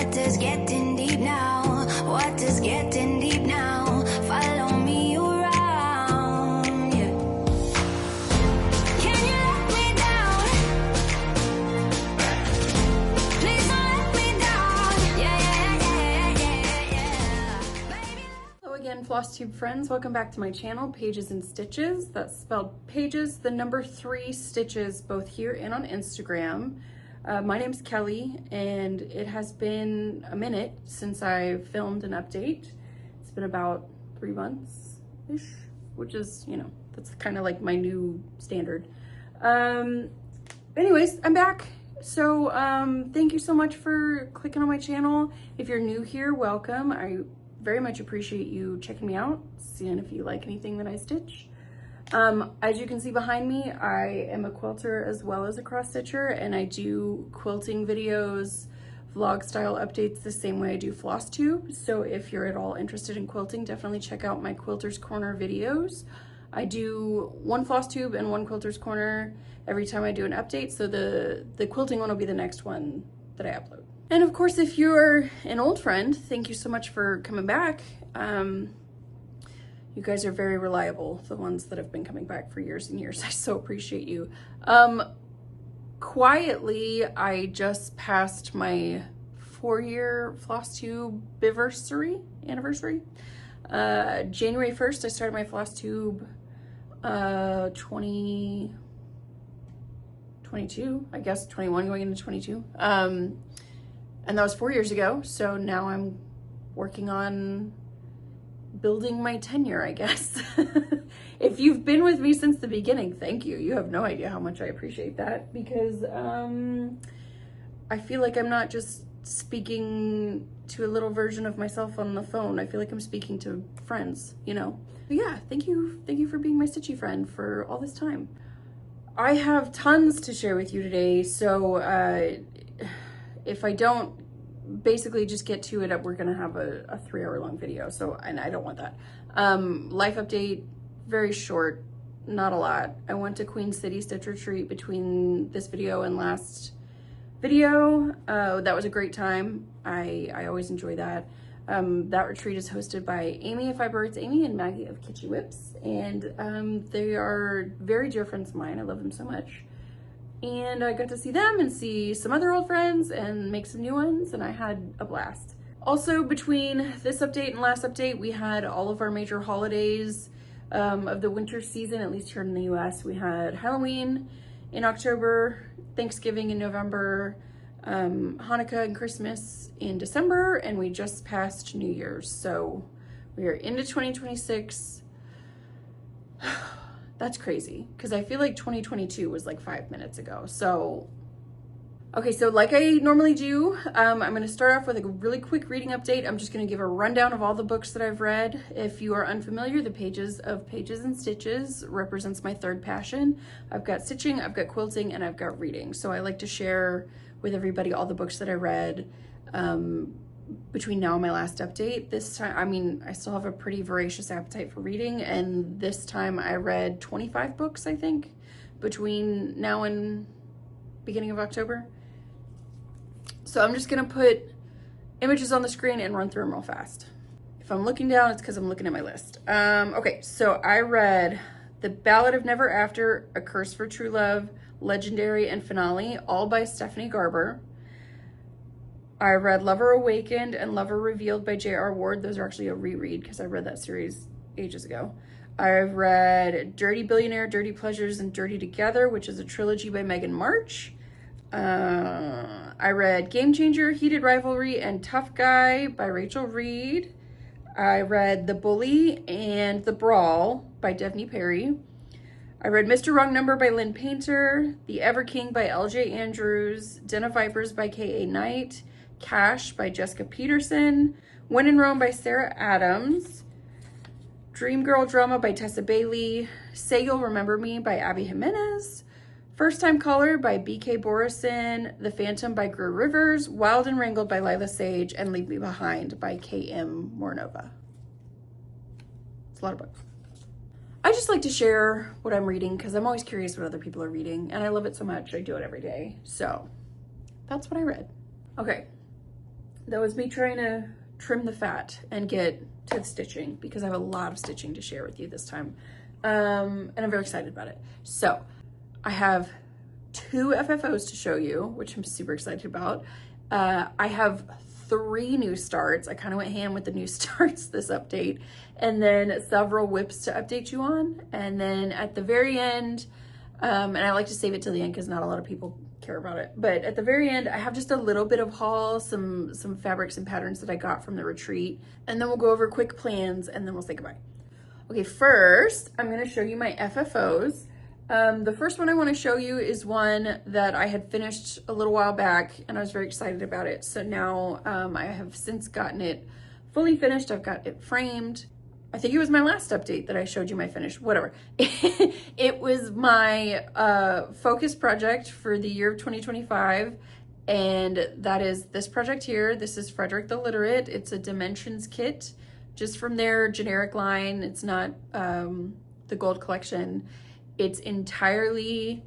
Water's getting deep now. Water's getting deep now. Follow me around. Yeah. Can you let me down? Please don't let me down. Yeah. Baby. Hello again, Flosstube friends. Welcome back to my channel, Pages and Stitches. That's spelled pages, the number 3 stitches, both here and on Instagram. My name's Kelly, and it has been a minute since I filmed an update. It's been about 3 months-ish, which is, you know, that's kind of like my new standard. Anyways, I'm back. So thank you so much for clicking on my channel. If you're new here, welcome. I very much appreciate you checking me out, seeing if you like anything that I stitch. As you can see behind me, I am a quilter as well as a cross stitcher, and I do quilting videos, vlog style updates the same way I do Flosstube. So if you're at all interested in quilting, definitely check out my Quilter's Corner videos. I do one Flosstube and one Quilter's Corner every time I do an update, so the quilting one will be the next one that I upload. And of course, if you're an old friend, thank you so much for coming back. You guys are very reliable, the ones that have been coming back for years and years. I so appreciate you. Quietly, I just passed my 4-year Flosstube anniversary. January 1st, I started my Flosstube 2022, I guess 21 going into 22. And that was 4 years ago. So now I'm working on building my tenure, I guess. If you've been with me since the beginning, thank you. You have no idea how much I appreciate that, because I feel like I'm not just speaking to a little version of myself on the phone. I feel like I'm speaking to friends, you know? But yeah, thank you for being my stitchy friend for all this time. I have tons to share with you today, so if I don't basically just get to it, we're gonna have a 3-hour long video, so, and I don't want that. Life update, very short, not a lot. I went to Queen City Stitch Retreat between this video and last video. That was a great time. I always enjoy that. That retreat is hosted by Amy of Fiber Arts Amy and Maggie of Kitschy Whips, and they are very dear friends of mine. I love them so much. And I got to see them and see some other old friends and make some new ones, and I had a blast. Also, between this update and last update, we had all of our major holidays of the winter season, at least here in the US. We had Halloween in October, Thanksgiving in November, Hanukkah and Christmas in December, and we just passed New Year's. So we are into 2026. That's crazy, because I feel like 2022 was like 5 minutes ago. So, okay, so like I normally do, I'm gonna start off with a really quick reading update. I'm just gonna give a rundown of all the books that I've read. If you are unfamiliar, the pages of Pages and Stitches represents my third passion. I've got stitching, I've got quilting, and I've got reading. So I like to share with everybody all the books that I read between now and my last update. This time, I mean, I still have a pretty voracious appetite for reading, and this time I read 25 books, I think, between now and beginning of October. So I'm just gonna put images on the screen and run through them real fast. If I'm looking down, it's because I'm looking at my list. Okay, so I read The Ballad of Never After, A Curse for True Love, Legendary, and Finale, all by Stephanie Garber. I read Lover Awakened and Lover Revealed by J.R. Ward. Those are actually a reread because I read that series ages ago. I've read Dirty Billionaire, Dirty Pleasures, and Dirty Together, which is a trilogy by Meghan March. I read Game Changer, Heated Rivalry, and Tough Guy by Reid. I read The Bully and The Brawl by Devney Perry. I read Mr. Wrong Number by Lynn Painter, The Ever King by L.J. Andrews, Den of Vipers by K.A. Knight, Cash by Jessica Peterson, When in Rome by Sarah Adams, Dream Girl Drama by Tessa Bailey, Say You'll Remember Me by Abby Jimenez, First Time Caller by B.K. Borison, The Phantom by Greer Rivers, Wild and Wrangled by Lila Sage, and Leave Me Behind by K.M. Morinova. It's a lot of books. I just like to share what I'm reading because I'm always curious what other people are reading, and I love it so much. I do it every day. So that's what I read. Okay. That was me trying to trim the fat and get to the stitching because I have a lot of stitching to share with you this time. And I'm very excited about it. So I have 2 FFOs to show you, which I'm super excited about. I have 3 new starts. I kind of went ham with the new starts this update, and then several whips to update you on. And then at the very end, and I like to save it till the end because not a lot of people care about it, but at the very end I have just a little bit of haul, some fabrics and patterns that I got from the retreat, and then we'll go over quick plans and then we'll say goodbye. Okay, first I'm going to show you my FFOs. The first one I want to show you is one that I had finished a little while back and I was very excited about it. So now I have since gotten it fully finished. I've got it framed. I think it was my last update that I showed you my finished, whatever. It was my focus project for the year of 2025. And that is this project here. This is Frederick the Literate. It's a dimensions kit just from their generic line. It's not the gold collection. It's entirely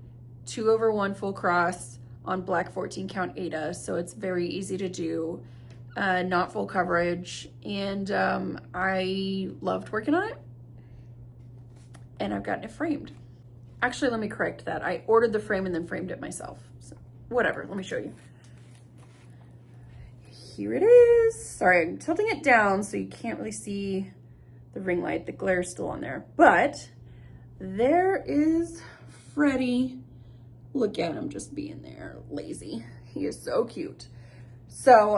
2/1 full cross on black 14 count Aida. So it's very easy to do. Not full coverage, and I loved working on it, and I've gotten it framed. Actually, let me correct that. I ordered the frame and then framed it myself. So whatever, let me show you. Here it is. Sorry, I'm tilting it down so you can't really see the ring light. The glare is still on there, but there is Freddie. Look at him just being there, lazy. He is so cute. So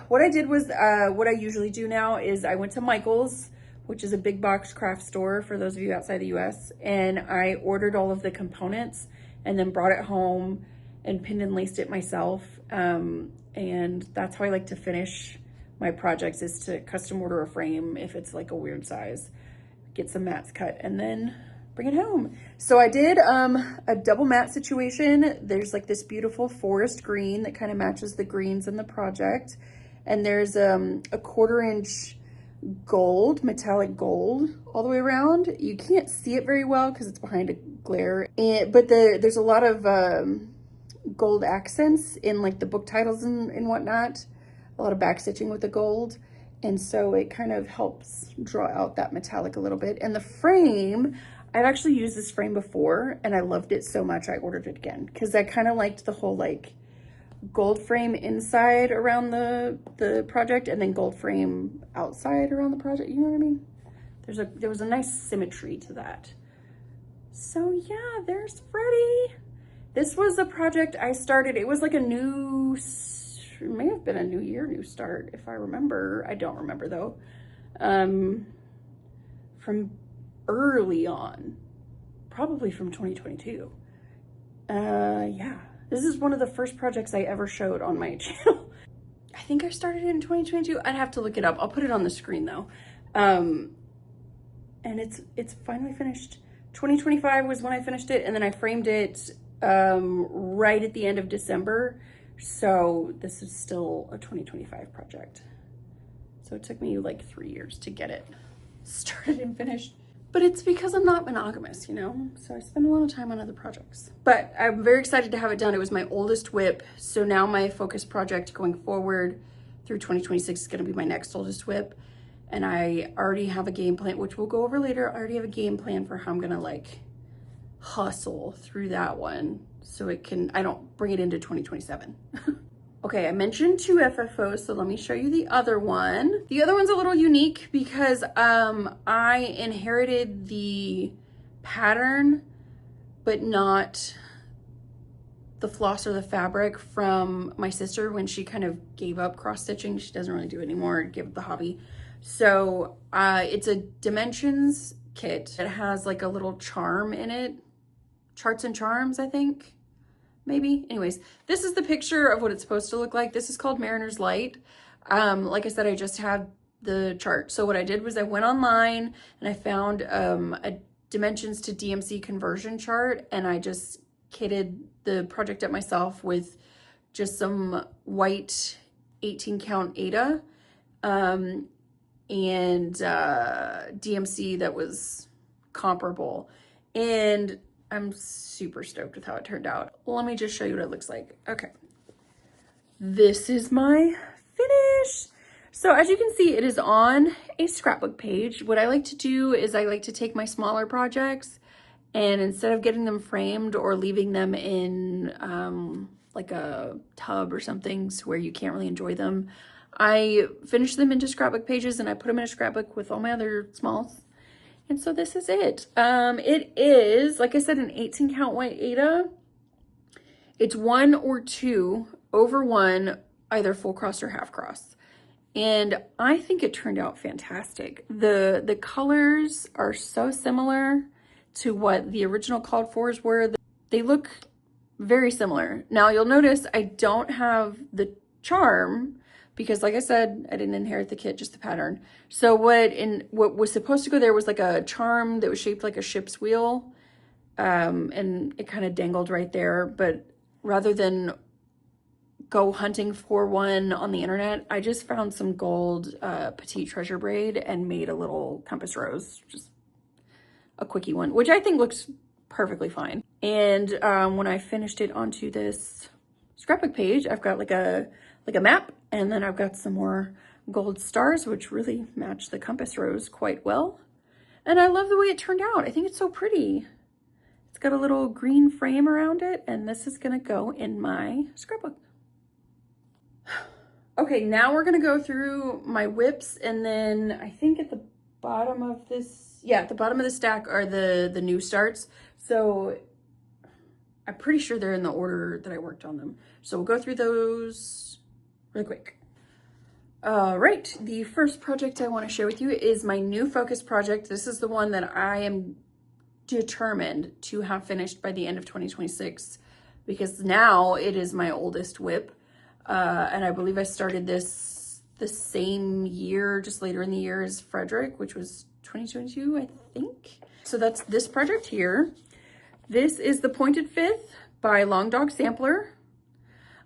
what I did was, what I usually do now is I went to Michael's, which is a big box craft store for those of you outside the US, and I ordered all of the components and then brought it home and pinned and laced it myself. And that's how I like to finish my projects, is to custom order a frame if it's like a weird size, get some mats cut, and then bring it home. So I did a double mat situation. There's like this beautiful forest green that kind of matches the greens in the project. And there's a 1/4 inch gold, metallic gold all the way around. You can't see it very well because it's behind a glare. But there's a lot of gold accents in like the book titles and whatnot. A lot of back stitching with the gold. And so it kind of helps draw out that metallic a little bit. And the frame, I've actually used this frame before and I loved it so much I ordered it again because I kind of liked the whole like gold frame inside around the project and then gold frame outside around the project. You know what I mean? There was a nice symmetry to that. So yeah, there's Freddie. This was a project I started. It was like a new, it may have been a new year, new start if I remember. I don't remember though. From early on, probably from 2022. Yeah, this is one of the first projects I ever showed on my channel. I think I started it in 2022. I'd have to look it up. I'll put it on the screen though. And it's finally finished. 2025 was when I finished it, and then I framed it right at the end of December. So this is still a 2025 project. So it took me like 3 years to get it started and finished. But it's because I'm not monogamous, you know? So I spend a lot of time on other projects. But I'm very excited to have it done. It was my oldest whip. So now my focus project going forward through 2026 is gonna be my next oldest whip. And I already have a game plan, which we'll go over later. I already have a game plan for how I'm gonna like hustle through that one so it can, I don't bring it into 2027. Okay, I mentioned 2 FFOs, so let me show you the other one. The other one's a little unique because I inherited the pattern, but not the floss or the fabric from my sister when she kind of gave up cross-stitching. She doesn't really do it anymore, gave up the hobby. So it's a dimensions kit. It has like a little charm in it. Charts and charms, I think. Maybe. Anyways, this is the picture of what it's supposed to look like. This is called Mariner's Light. Like I said, I just had the chart. So what I did was I went online and I found a dimensions to DMC conversion chart, and I just kitted the project up myself with just some white 18 count Aida and DMC that was comparable. And I'm super stoked with how it turned out. Let me just show you what it looks like. Okay. This is my finish. So as you can see, it is on a scrapbook page. What I like to do is I like to take my smaller projects and instead of getting them framed or leaving them in like a tub or something so where you can't really enjoy them, I finish them into scrapbook pages and I put them in a scrapbook with all my other smalls. And so this is it. It is, like I said, an 18 count white Aida. It's 1 or 2 over 1, either full cross or half cross. And I think it turned out fantastic. The colors are so similar to what the original called fors were. They look very similar. Now you'll notice I don't have the charm because, like I said, I didn't inherit the kit, just the pattern. So what was supposed to go there was like a charm that was shaped like a ship's wheel, and it kind of dangled right there. But rather than go hunting for one on the internet, I just found some gold petite treasure braid and made a little compass rose, just a quickie one, which I think looks perfectly fine. And when I finished it onto this scrapbook page, I've got like a map, and then I've got some more gold stars, which really match the compass rose quite well. And I love the way it turned out. I think it's so pretty. It's got a little green frame around it, and this is gonna go in my scrapbook. Okay, now we're gonna go through my whips, and then I think at the bottom of this, yeah, at the bottom of the stack are the new starts. So I'm pretty sure they're in the order that I worked on them. So we'll go through those really quick. All right, the first project I want to share with you is my new focus project. This is the one that I am determined to have finished by the end of 2026 because now it is my oldest whip. And I believe I started this the same year, just later in the year as Frederick, which was 2022, I think. So that's this project here. This is the Pointed Fifth by Long Dog Sampler.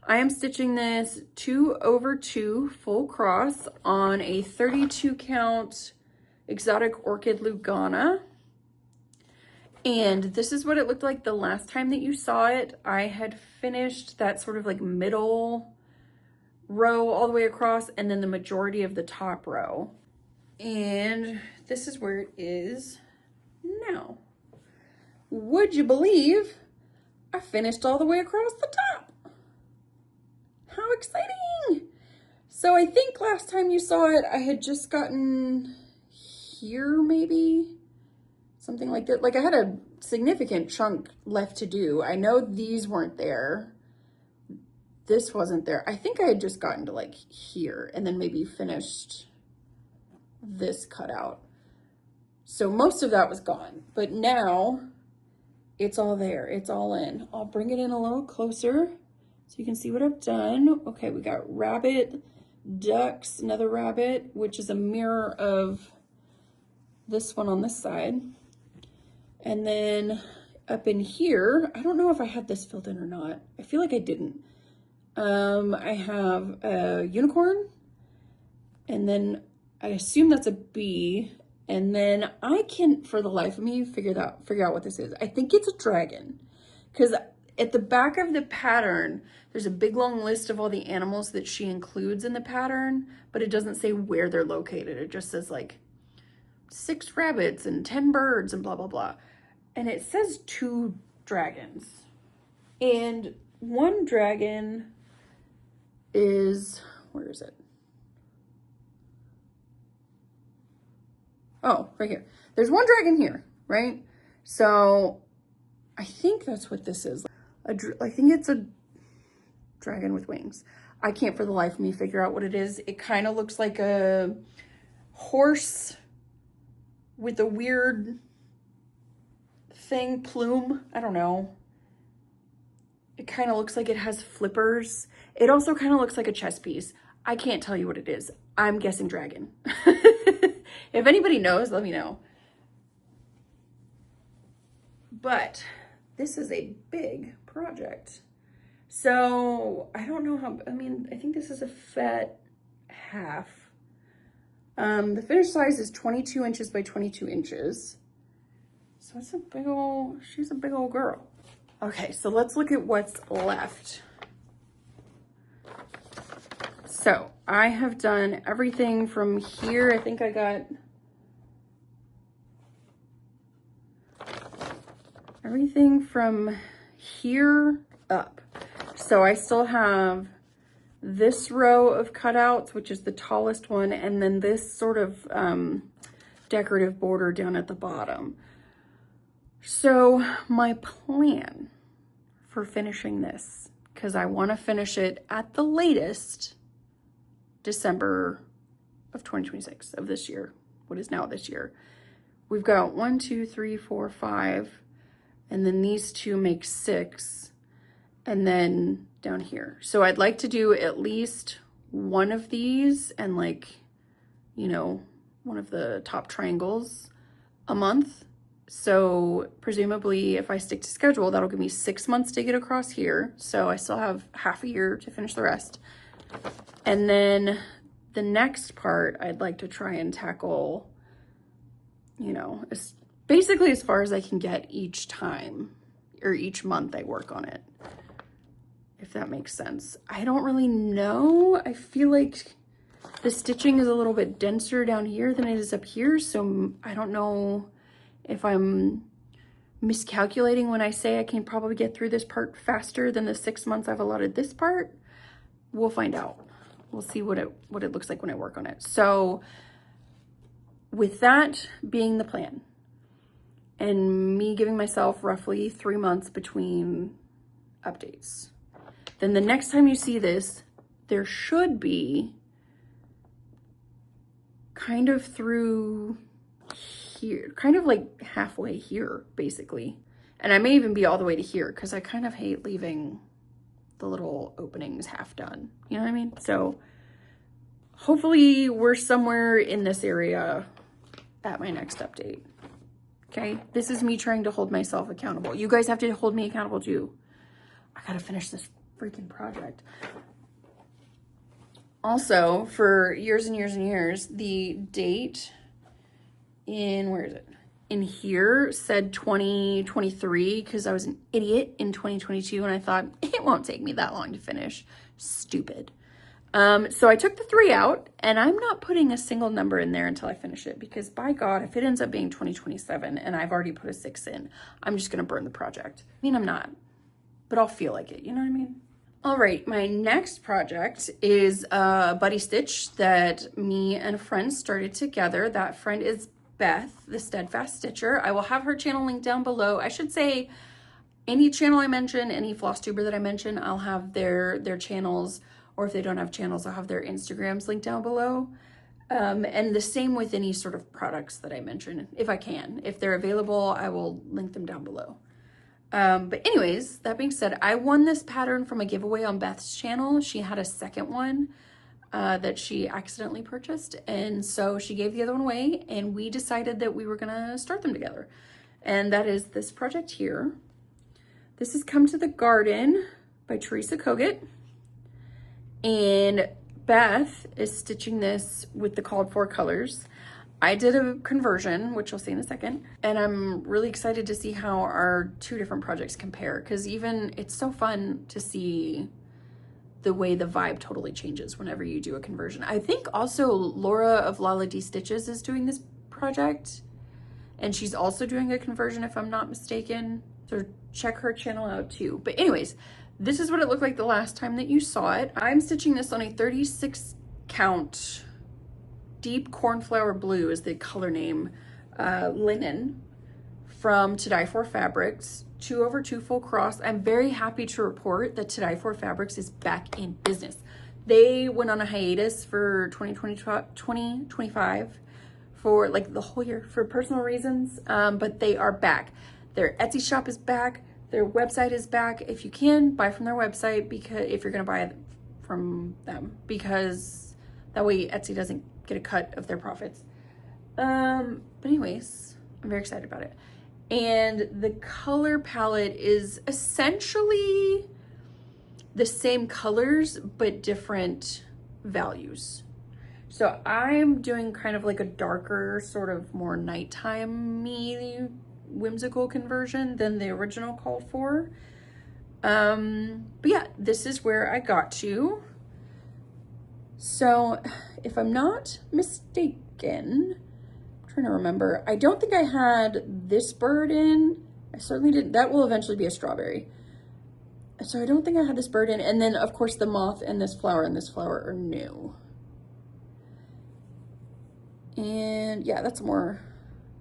I am stitching this 2 over 2 full cross on a 32 count exotic orchid Lugana. And this is what it looked like the last time that you saw it. I had finished that sort of like middle row all the way across and then the majority of the top row. And this is where it is now. Would you believe I finished all the way across the top? How exciting! So I think last time you saw it, I had just gotten here, maybe something like that. Like I had a significant chunk left to do. I know these weren't there. This wasn't there. I think I had just gotten to like here and then maybe finished this cutout. So most of that was gone, but now it's all there. It's all in. I'll bring it in a little closer so you can see what I've done. Okay, we got rabbit, ducks, another rabbit, which is a mirror of this one on this side. And then up in here, I don't know if I had this filled in or not. I feel like I didn't. I have a unicorn, and then I assume that's a bee. And then I can't, for the life of me, figure out what this is. I think it's a dragon, because at the back of the pattern, there's a big long list of all the animals that she includes in the pattern, but it doesn't say where they're located. It just says like 6 rabbits and 10 birds and blah, blah, blah. And it says 2 dragons. And one dragon is, where is it? Oh, right here. There's one dragon here, right? So I think that's what this is. I think it's a dragon with wings. I can't for the life of me figure out what it is. It kind of looks like a horse with a weird thing, plume. I don't know. It kind of looks like it has flippers. It also kind of looks like a chess piece. I can't tell you what it is. I'm guessing dragon. If anybody knows, let me know. But this is a big project. So I don't know how, I mean, I think this is a fat half. The finished size is 22 inches by 22 inches. So it's a big old, she's a big old girl. Okay, so let's look at what's left. So I have done everything from here. I think I got everything from here up. So I still have this row of cutouts, which is the tallest one, and then this sort of decorative border down at the bottom. So my plan for finishing this, because I want to finish it at the latest December of 2026 of this year, what is now this year. We've got 1, 2, 3, 4, 5, and then these two make 6, and then down here. So I'd like to do at least one of these and, like, you know, one of the top triangles a month. So presumably if I stick to schedule, that'll give me 6 months to get across here. So I still have half a year to finish the rest. And then the next part, I'd like to try and tackle, you know, basically as far as I can get each time or each month I work on it, if that makes sense. I don't really know. I feel like the stitching is a little bit denser down here than it is up here. So I don't know if I'm miscalculating when I say I can probably get through this part faster than the 6 months I've allotted this part. We'll find out. We'll see what it looks like when I work on it. So with that being the plan and me giving myself roughly 3 months between updates, then the next time you see this, there should be kind of through here, kind of like halfway here, basically. And I may even be all the way to here because I kind of hate leaving the little openings half done. You know what I mean? So hopefully we're somewhere in this area at my next update. Okay? This is me trying to hold myself accountable. You guys have to hold me accountable too. I gotta finish this freaking project. Also, for years and years and years, the date in, where is it? In here said 2023 because I was an idiot in 2022 and I thought it won't take me that long to finish. Stupid. So I took the 3 out and I'm not putting a single number in there until I finish it because by God, if it ends up being 2027 and I've already put a 6 in, I'm just going to burn the project. I mean, I'm not, but I'll feel like it. You know what I mean? All right, my next project is a buddy stitch that me and a friend started together. That friend is Beth, the Steadfast Stitcher. I will have her channel linked down below. I should say any channel I mention, any Flosstuber that I mention, I'll have their channels, or if they don't have channels, I'll have their Instagrams linked down below. And the same with any sort of products that I mention, if I can. If they're available, I will link them down below. But anyways, that being said, I won this pattern from a giveaway on Beth's channel. She had a second one that she accidentally purchased. And so she gave the other one away and we decided that we were gonna start them together. And that is this project here. This is Come to the Garden by Teresa Kogut. And Beth is stitching this with the called for colors. I did a conversion, which you'll see in a second, and I'm really excited to see how our 2 different projects compare because even it's so fun to see the way the vibe totally changes whenever you do a conversion. I think also Laura of Lala D Stitches is doing this project and she's also doing a conversion if I'm not mistaken. So check her channel out too. But anyways, this is what it looked like the last time that you saw it. I'm stitching this on a 36 count deep cornflower blue is the color name, linen from To Die For Fabrics, 2/2 full cross. I'm very happy to report that To Die For Fabrics is back in business. They went on a hiatus for 2025 for like the whole year for personal reasons, but they are back. Their Etsy shop is back. Their website is back. If you can, buy from their website because if you're gonna buy it from them, because that way Etsy doesn't get a cut of their profits. But anyways, I'm very excited about it. And the color palette is essentially the same colors, but different values. So I'm doing kind of like a darker, sort of more nighttime-y, whimsical conversion than the original called for. But yeah, this is where I got to. So if I'm not mistaken, I'm trying to remember, I don't think I had this bird in. I certainly didn't. That will eventually be a strawberry. So I don't think I had this bird in. And then of course the moth and this flower are new. And yeah, that's a more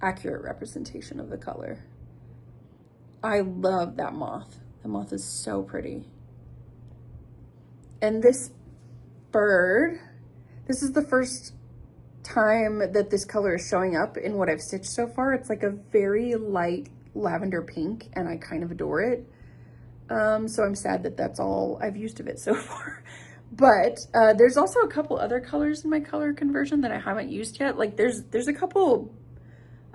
accurate representation of the color. I love that moth. The moth is so pretty. And this bird, this is the first time that this color is showing up in what I've stitched so far. It's like a very light lavender pink, and I kind of adore it. So I'm sad that that's all I've used of it so far. But there's also a couple other colors in my color conversion that I haven't used yet. Like there's a couple,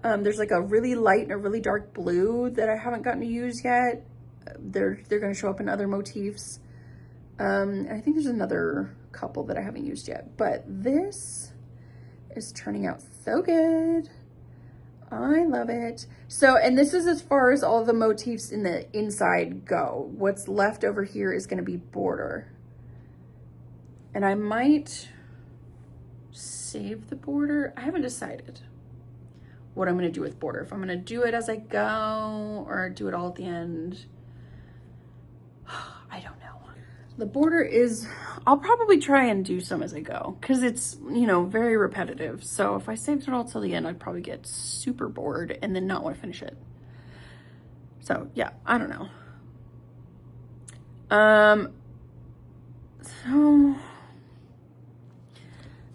there's like a really light and a really dark blue that I haven't gotten to use yet. They're going to show up in other motifs. I think there's another couple that I haven't used yet, but this is turning out so good. I love it. So, and this is as far as all the motifs in the inside go. What's left over here is going to be border. And I might save the border. I haven't decided what I'm going to do with border. If I'm going to do it as I go or do it all at the end. I don't know. The border is, I'll probably try and do some as I go because it's, you know, very repetitive. So if I saved it all till the end, I'd probably get super bored and then not want to finish it. So yeah, I don't know.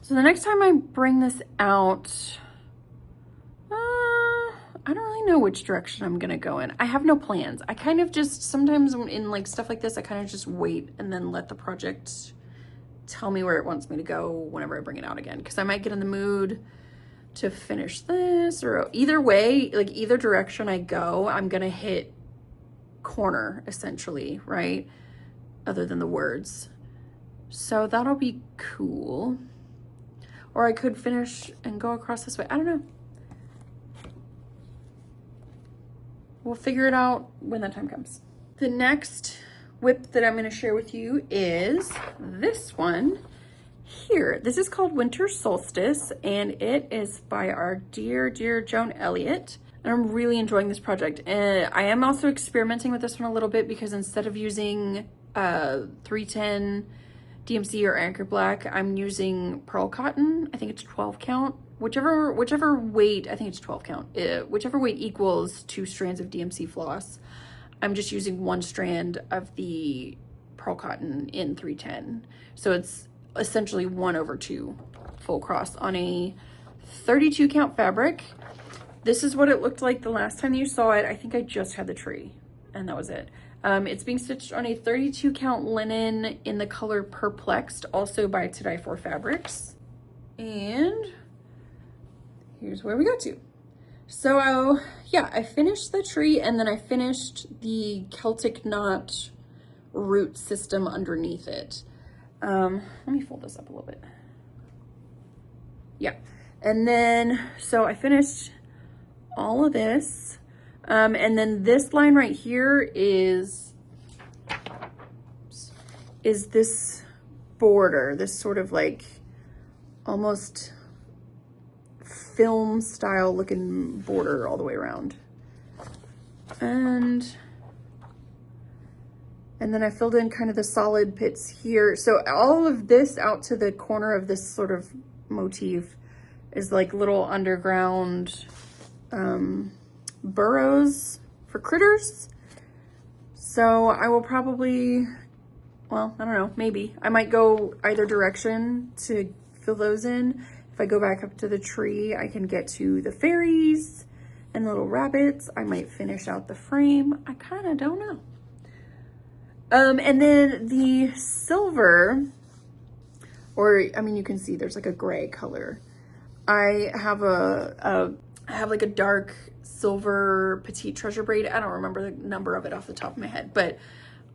So the next time I bring this out, I don't really know which direction I'm gonna go in. I have no plans. I kind of just, sometimes in like stuff like this, I kind of just wait and then let the project tell me where it wants me to go whenever I bring it out again. Because I might get in the mood to finish this, or either way, like either direction I go, I'm gonna hit corner essentially, right? Other than the words. So that'll be cool. Or I could finish and go across this way. I don't know. We'll figure it out when that time comes. The next whip that I'm going to share with you is this one here. This is called Winter Solstice, and it is by our dear Joan Elliott. And I'm really enjoying this project. And I am also experimenting with this one a little bit because instead of using 310 DMC or Anchor Black, I'm using pearl cotton. I think it's 12 count. Whichever weight, I think it's 12 count. Whichever weight equals 2 strands of DMC floss. I'm just using 1 strand of the pearl cotton in 310. So it's essentially 1/2 full cross on a 32 count fabric. This is what it looked like the last time you saw it. I think I just had the tree and that was it. It's being stitched on a 32 count linen in the color Perplexed, also by To Die For Fabrics. And here's where we got to. So yeah, I finished the tree and then I finished the Celtic knot root system underneath it. Let me fold this up a little bit. Yeah, and then, so I finished all of this. And then this line right here is this border, this sort of like almost film style looking border all the way around. And then I filled in kind of the solid pits here. So all of this out to the corner of this sort of motif is like little underground burrows for critters. So I will probably, well, I don't know, maybe I might go either direction to fill those in. If I go back up to the tree, I can get to the fairies and little rabbits. I might finish out the frame. I kind of don't know. And then the silver, or I mean, you can see there's like a gray color. I have like a dark silver petite treasure braid. I don't remember the number of it off the top of my head, but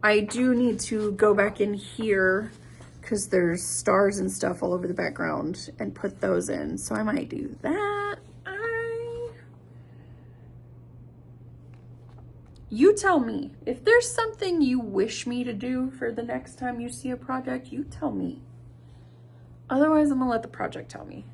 I do need to go back in here because there's stars and stuff all over the background and put those in. So I might do that. You tell me. If there's something you wish me to do for the next time you see a project, you tell me. Otherwise, I'm gonna let the project tell me.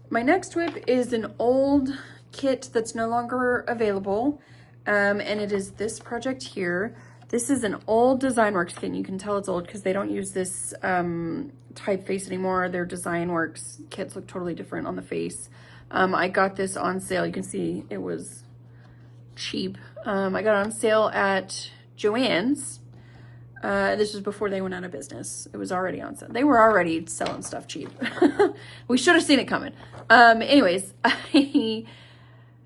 My next whip is an old kit that's no longer available, and it is this project here. This is an old DesignWorks kit, and you can tell it's old because they don't use this typeface anymore. Their DesignWorks kits look totally different on the face. I got this on sale. You can see it was cheap. I got it on sale at Joann's. This was before they went out of business. It was already on sale. They were already selling stuff cheap. We should have seen it coming. Anyways, I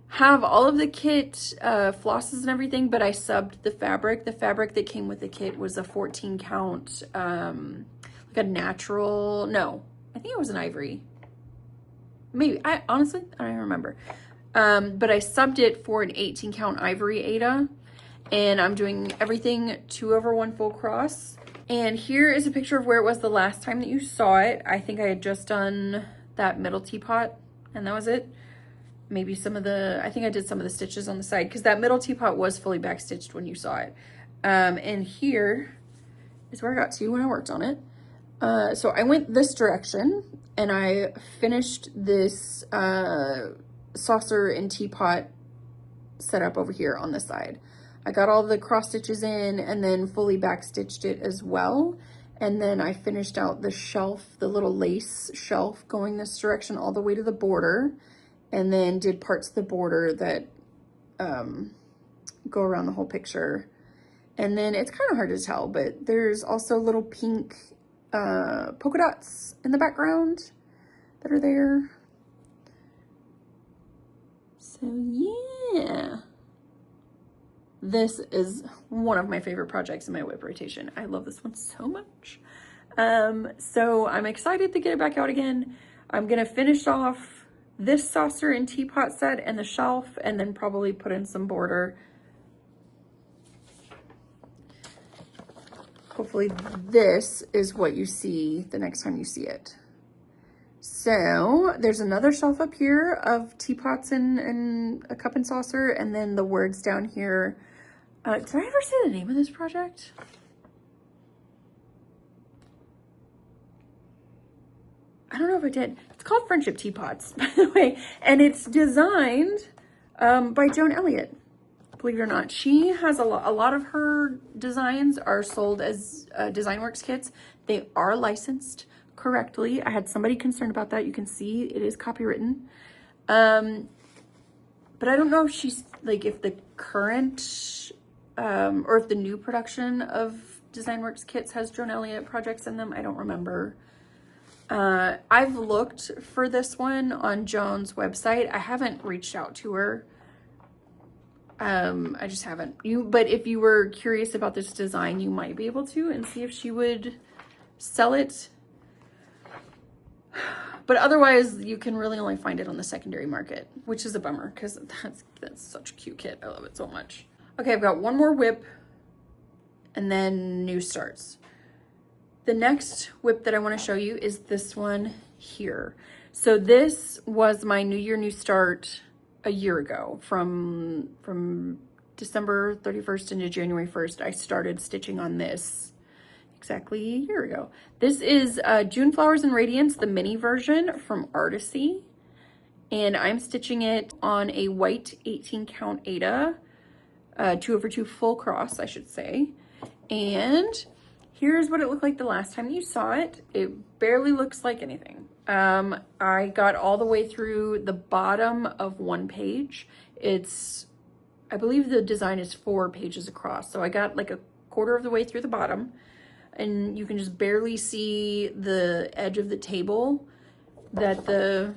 have all of the kit flosses and everything, but I subbed the fabric. The fabric that came with the kit was a 14 count, like a natural, no, I think it was an ivory. Maybe, honestly, I don't even remember. But I subbed it for an 18 count ivory Aida. And I'm doing everything 2/1 full cross. And here is a picture of where it was the last time that you saw it. I think I had just done that middle teapot and that was it. Maybe some of the, I think I did some of the stitches on the side because that middle teapot was fully backstitched when you saw it. And here is where I got to when I worked on it. So I went this direction and I finished this saucer and teapot setup over here on the side. I got all the cross stitches in and then fully backstitched it as well. And then I finished out the shelf, the little lace shelf going this direction all the way to the border. And then did parts of the border that go around the whole picture. And then it's kind of hard to tell, but there's also little pink polka dots in the background that are there. So yeah. This is one of my favorite projects in my whip rotation. I love this one so much. So I'm excited to get it back out again. I'm gonna finish off this saucer and teapot set and the shelf and then probably put in some border. Hopefully this is what you see the next time you see it. So there's another shelf up here of teapots and a cup and saucer, and then the words down here. Did I ever say the name of this project? I don't know if I did. It's called Friendship Teapots, by the way, and it's designed by Joan Elliott. Believe it or not, she has a lot of her designs are sold as DesignWorks kits. They are licensed correctly. I had somebody concerned about that. You can see it is copywritten. But I don't know if she's like, if the current or if the new production of DesignWorks kits has Joan Elliott projects in them. I don't remember. I've looked for this one on Joan's website. I haven't reached out to her. I just haven't. But if you were curious about this design, you might be able to and see if she would sell it. But otherwise, you can really only find it on the secondary market, which is a bummer because that's such a cute kit. I love it so much. Okay, I've got one more whip and then new starts. The next whip that I want to show you is this one here. So this was my New Year, New Start a year ago. From December 31st into January 1st, I started stitching on this exactly a year ago. This is June Flowers and Radiance, the mini version from Artisy. And I'm stitching it on a white 18 count Aida, 2/2 full cross, I should say. And here's what it looked like the last time you saw it. It barely looks like anything. I got all the way through the bottom of one page. I believe the design is 4 pages across. So I got like a quarter of the way through the bottom. And you can just barely see the edge of the table that the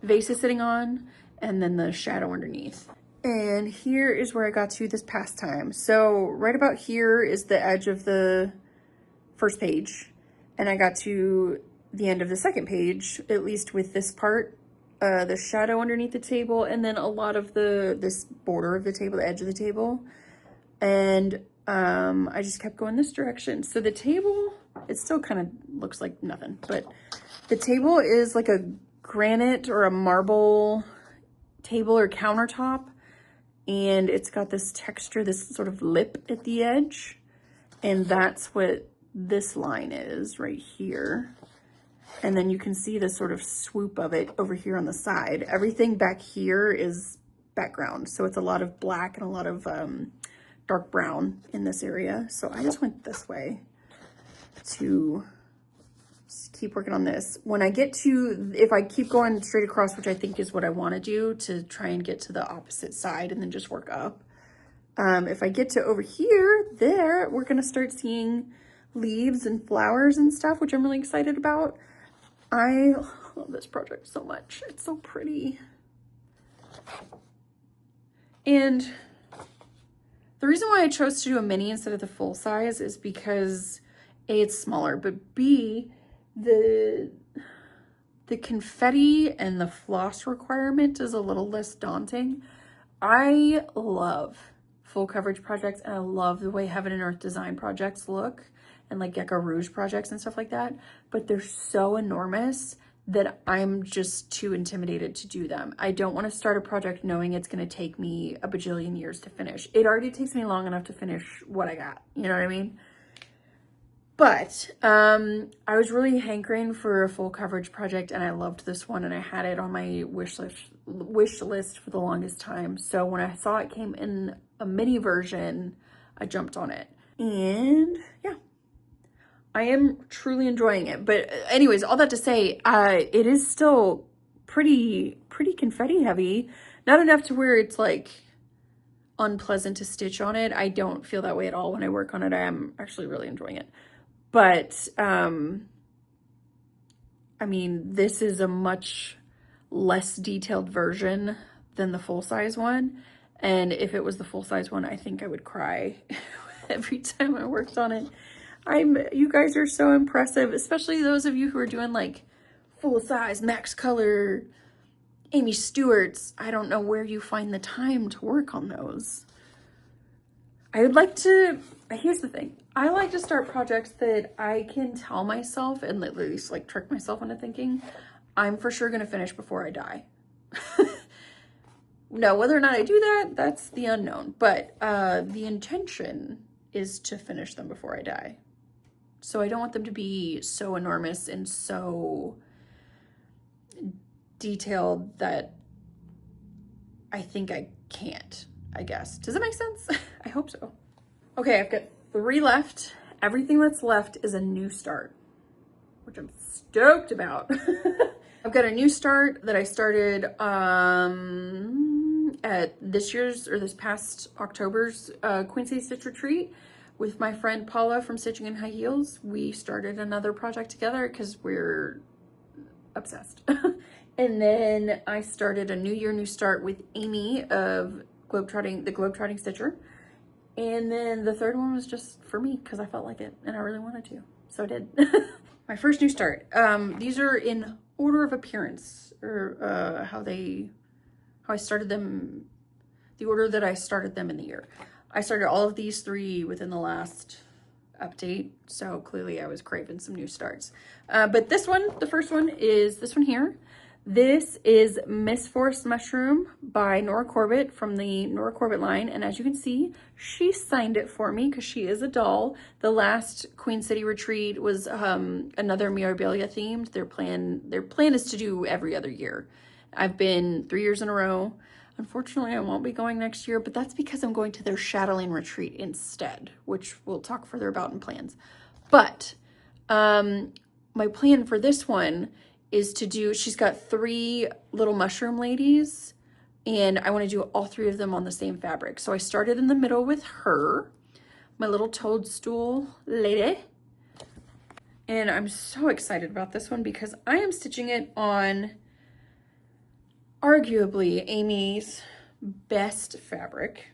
vase is sitting on, and then the shadow underneath. And here is where I got to this past time. So right about here is the edge of the first page, and I got to the end of the second page, at least with this part, the shadow underneath the table, and then a lot of this border of the table, the edge of the table. And I just kept going this direction. So the table, it still kind of looks like nothing, but the table is like a granite or a marble table or countertop. And it's got this texture, this sort of lip at the edge. And that's what this line is right here. And then you can see the sort of swoop of it over here on the side. Everything back here is background. So it's a lot of black and a lot of dark brown in this area. So I just went this way to keep working on this. When I get to, if I keep going straight across, which I think is what I want to do, to try and get to the opposite side and then just work up. If I get to over here, there, we're going to start seeing leaves and flowers and stuff, which I'm really excited about. I love this project so much. It's so pretty. And the reason why I chose to do a mini instead of the full size is because A, it's smaller, but B, the confetti and the floss requirement is a little less daunting. I love full coverage projects, and I love the way Heaven and Earth design projects look, and like Gecko Rouge projects and stuff like that, but they're so enormous that I'm just too intimidated to do them. I don't want to start a project knowing it's going to take me a bajillion years to finish. It already takes me long enough to finish what I got, you know what I mean? But I was really hankering for a full coverage project, and I loved this one, and I had it on my wish list for the longest time. So when I saw it came in a mini version, I jumped on it. And yeah, I am truly enjoying it. But anyways, all that to say, it is still pretty confetti heavy. Not enough to where it's like unpleasant to stitch on it. I don't feel that way at all when I work on it. I am actually really enjoying it. But, I mean, this is a much less detailed version than the full-size one. And if it was the full-size one, I think I would cry every time I worked on it. You guys are so impressive, especially those of you who are doing like full-size, max color, Amy Stewart's. I don't know where you find the time to work on those. I would like to, here's the thing. I like to start projects that I can tell myself and at least like trick myself into thinking I'm for sure going to finish before I die. Now, whether or not I do that, that's the unknown. But the intention is to finish them before I die. So I don't want them to be so enormous and so detailed that I think I can't, I guess. Does that make sense? I hope so. Okay, I've got 3 left. Everything that's left is a new start, which I'm stoked about. I've got a new start that I started at this past October's Queen City Stitch Retreat with my friend Paula from Stitching in High Heels. We started another project together because we're obsessed. And then I started a New Year, New Start with Amy of the Globetrotting Stitcher. And then the third one was just for me because I felt like it and I really wanted to. So I did. My first new start. These are in order of appearance, or how I started them, the order that I started them in the year. I started all of these 3 within the last update. So clearly I was craving some new starts. But this one, the first one is this one here. This is Miss Forest Mushroom by Nora Corbett from the Nora Corbett line. And as you can see, she signed it for me because she is a doll. The last Queen City retreat was another Mirabilia themed. Their plan is to do every other year. I've been 3 years in a row. Unfortunately, I won't be going next year, but that's because I'm going to their Chatelaine retreat instead, which we'll talk further about in plans. But my plan for this one is to do, she's got 3 little mushroom ladies, and I want to do all 3 of them on the same fabric. So I started in the middle with her, my little toadstool lady. And I'm so excited about this one because I am stitching it on arguably Amy's best fabric.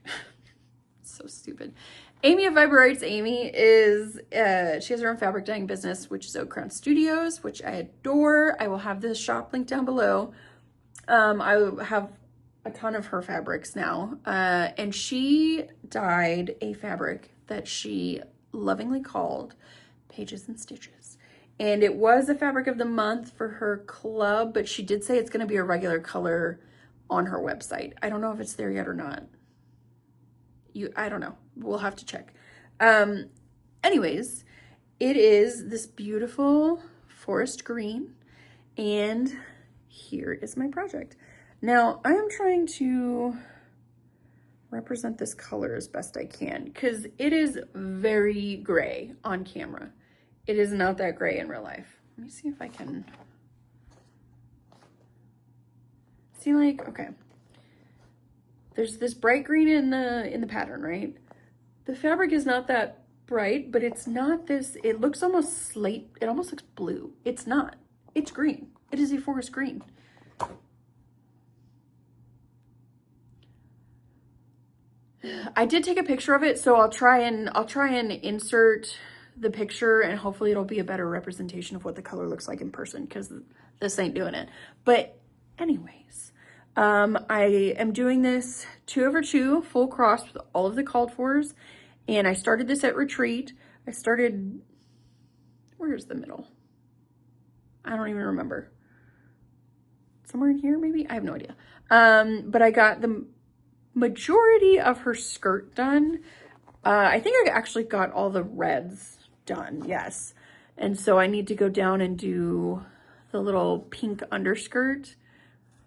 So stupid. Amy of Viberites Amy is, she has her own fabric dyeing business, which is Oak Crown Studios, which I adore. I will have this shop link down below. I have a ton of her fabrics now. And she dyed a fabric that she lovingly called Pages and Stitches. And it was a fabric of the month for her club, but she did say it's going to be a regular color on her website. I don't know if it's there yet or not. I don't know. We'll have to check. Anyways, It is this beautiful forest green, and here is my project. Now, I am trying to represent this color as best I can because it is very gray on camera. It is not that gray in real life. Let me see if I can see, like, okay. There's this bright green in the pattern, right? The fabric is not that bright, but it's not this, it looks almost slate, it almost looks blue. It's not, it's green. It is a forest green. I did take a picture of it, so I'll try and insert the picture, and hopefully it'll be a better representation of what the color looks like in person, because this ain't doing it. But anyways, I am doing this 2/2 full cross with all of the called fors, and I started this at Retreat. I started, where's the middle? I don't even remember. Somewhere in here, maybe? I have no idea. But I got the majority of her skirt done. I think I actually got all the reds done, yes. And so I need to go down and do the little pink underskirt.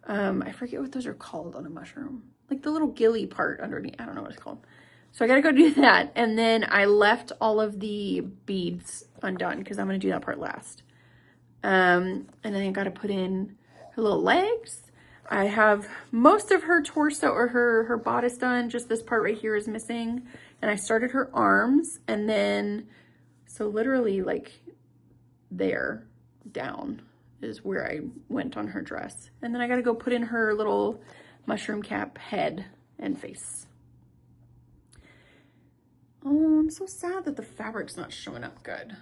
I forget what those are called on a mushroom. Like the little gilly part underneath. I don't know what it's called. So I gotta go do that. And then I left all of the beads undone because I'm gonna do that part last. And then I gotta put in her little legs. I have most of her torso or her bodice done. Just this part right here is missing. And I started her arms, and then, so literally like there down is where I went on her dress. And then I gotta go put in her little mushroom cap head and face. Oh, I'm so sad that the fabric's not showing up good.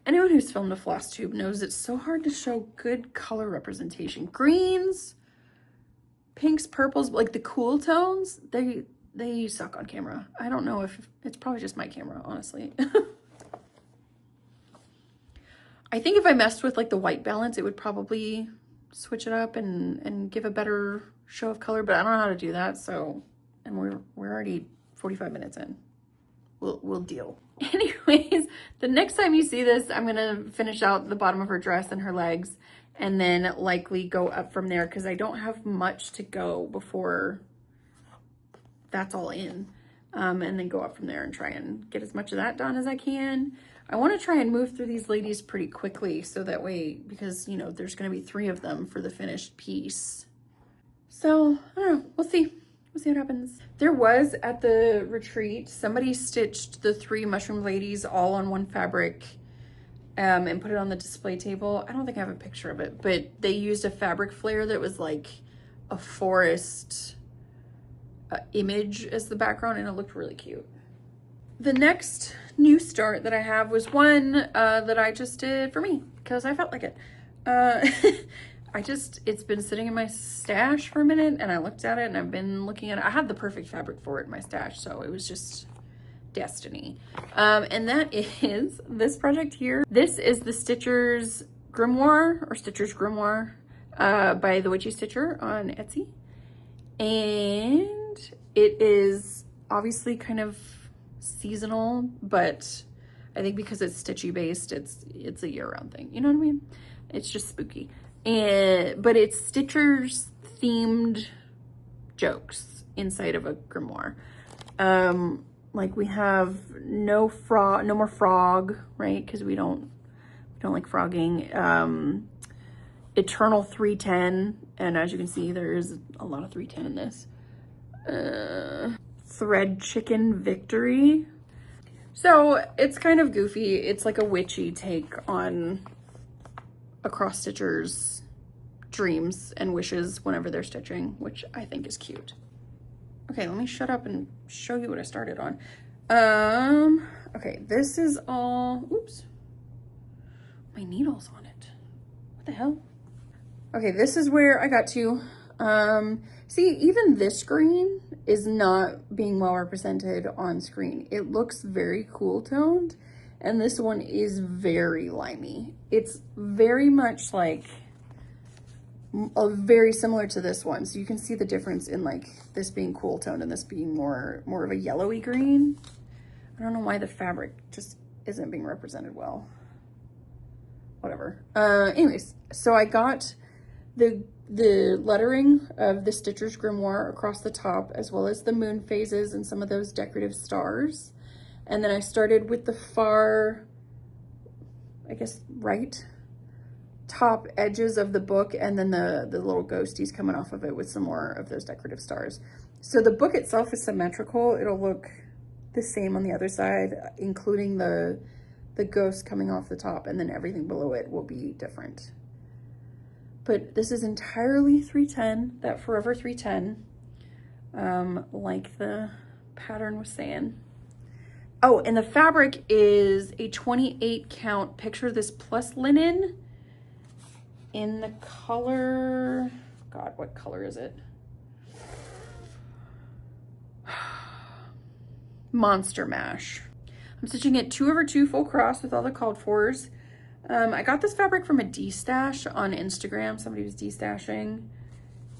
Anyone who's filmed a Flosstube knows it's so hard to show good color representation. Greens, pinks, purples, like the cool tones, they suck on camera. I don't know if it's probably just my camera, honestly. I think if I messed with like the white balance, it would probably switch it up and give a better show of color, but I don't know how to do that. So, and we're already 45 minutes in. We'll deal. Anyways, the next time you see this, I'm gonna finish out the bottom of her dress and her legs, and then likely go up from there because I don't have much to go before that's all in. And then go up from there and try and get as much of that done as I can. I want to try and move through these ladies pretty quickly so that way, because, you know, there's going to be 3 of them for the finished piece. So, I don't know. We'll see. We'll see what happens. There was, at the retreat, somebody stitched the 3 mushroom ladies all on one fabric and put it on the display table. I don't think I have a picture of it, but they used a fabric flare that was like a forest image as the background, and it looked really cute. The next new start that I have was one that I just did for me because I felt like it. It's been sitting in my stash for a minute, and I looked at it, and I've been looking at it. I had the perfect fabric for it in my stash, so it was just destiny. And that is this project here. This is the Stitchers Grimoire, or Stitchers Grimoire, by the Witchy Stitcher on Etsy. And it is obviously kind of seasonal, but I think because it's stitchy based, it's a year-round thing. You know what I mean? It's just spooky. But it's Stitchers themed jokes inside of a grimoire. Like we have no more frog, right? Because we don't like frogging. Eternal 310, and as you can see, there is a lot of 310 in this. Thread Chicken Victory. So it's kind of goofy. It's like a witchy take on a cross stitcher's dreams and wishes whenever they're stitching, which I think is cute. Okay, let me shut up and show you what I started on. Okay, this is all, oops, my needle's on it. What the hell? Okay, this is where I got to. See, even this green is not being well represented on screen. It looks very cool toned, and this one is very limey. It's very much like, very similar to this one. So you can see the difference in like this being cool toned and this being more of a yellowy green. I don't know why the fabric just isn't being represented well. Whatever. Anyways, so I got the lettering of the Stitcher's Grimoire across the top, as well as the moon phases and some of those decorative stars. And then I started with the far, I guess, right top edges of the book, and then the little ghosties coming off of it with some more of those decorative stars. So the book itself is symmetrical. It'll look the same on the other side, including the ghost coming off the top, and then everything below it will be different. But this is entirely 310, that Forever 310, like the pattern was saying. Oh, and the fabric is a 28 count Picture This Plus linen in the color, God, what color is it? Monster Mash. I'm stitching it 2/2 full cross with all the called fors. I got this fabric from a D-stash on Instagram. Somebody was D-stashing,